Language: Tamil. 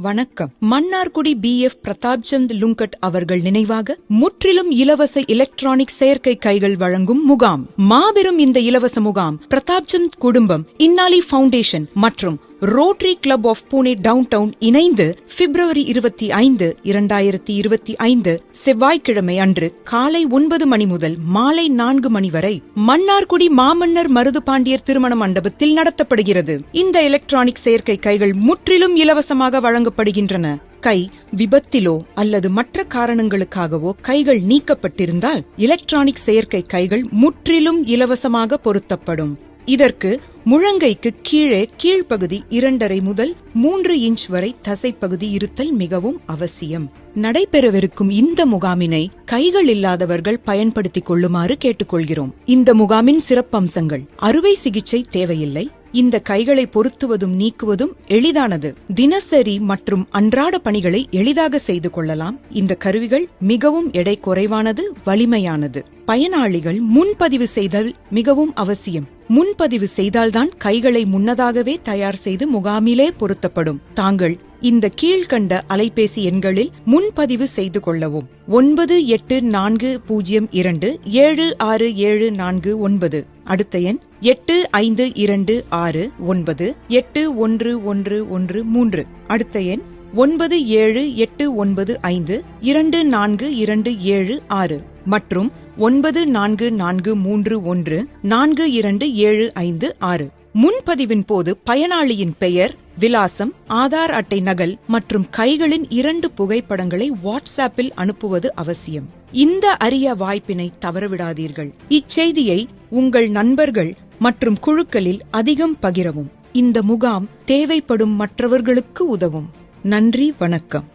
வணக்கம். மன்னார்குடி BF பிரதாப்சந்த் லுங்கட் அவர்கள் நினைவாக முற்றிலும் இலவச எலக்ட்ரானிக் செயற்கை கைகள் வழங்கும் முகாம். மாபெரும் இந்த இலவச முகாம் பிரதாப்சந்த் குடும்பம், இன்னாலி ஃபவுண்டேஷன் மற்றும் Rotary Club of Pune down town இணைந்து February 25, 2025 செவ்வாய்க்கிழமை அன்று காலை 9 மணி முதல் மாலை 4 மணி வரை மன்னார்குடி மாமன்னர் மருது பாண்டியர் திருமண மண்டபத்தில் நடத்தப்படுகிறது. இந்த எலக்ட்ரானிக் செயற்கை கைகள் முற்றிலும் இலவசமாக வழங்கப்படுகின்றன. கை விபத்திலோ அல்லது மற்ற காரணங்களுக்காகவோ கைகள் நீக்கப்பட்டிருந்தால் எலக்ட்ரானிக் செயற்கை கைகள் முற்றிலும் இலவசமாக பொருத்தப்படும். இதற்கு முழங்கைக்கு கீழே கீழ்ப்பகுதி 2.5 முதல் 3 இன்ச் வரை தசைப்பகுதி இருத்தல் மிகவும் அவசியம். நடைபெறவிருக்கும் இந்த முகாமினை கைகள் இல்லாதவர்கள் பயன்படுத்திக் கொள்ளுமாறு கேட்டுக்கொள்கிறோம். இந்த முகாமின் சிறப்பம்சங்கள்: அறுவை சிகிச்சை தேவையில்லை. இந்த கைகளை பொருத்துவதும் நீக்குவதும் எளிதானது. தினசரி மற்றும் அன்றாட பணிகளை எளிதாக செய்து கொள்ளலாம். இந்த கருவிகள் மிகவும் எடை குறைவானது, வலிமையானது. பயனாளிகள் முன்பதிவு செய்தல் மிகவும் அவசியம். முன்பதிவு செய்தால்தான் கைகளை முன்னதாகவே தயார் செய்து முகாமிலே பொருத்தப்படும். தாங்கள் இந்த கீழ்கண்ட அலைபேசி எண்களில் முன்பதிவு செய்து கொள்ளவும்: 9842767449. அடுத்த எண் 8526981113. அடுத்த எண் 9789524276 மற்றும் 9443142756. முன்பதிவின் போது பயனாளியின் பெயர், விலாசம், ஆதார் அட்டை நகல் மற்றும் கைகளின் 2 புகைப்படங்களை வாட்ஸ்ஆப்பில் அனுப்புவது அவசியம். இந்த அரிய வாய்ப்பினை தவறவிடாதீர்கள். இச்செய்தியை உங்கள் நண்பர்கள் மற்றும் குழுக்களில் அதிகம் பகிரவும். இந்த முகாம் தேவைப்படும் மற்றவர்களுக்கு உதவும். நன்றி, வணக்கம்.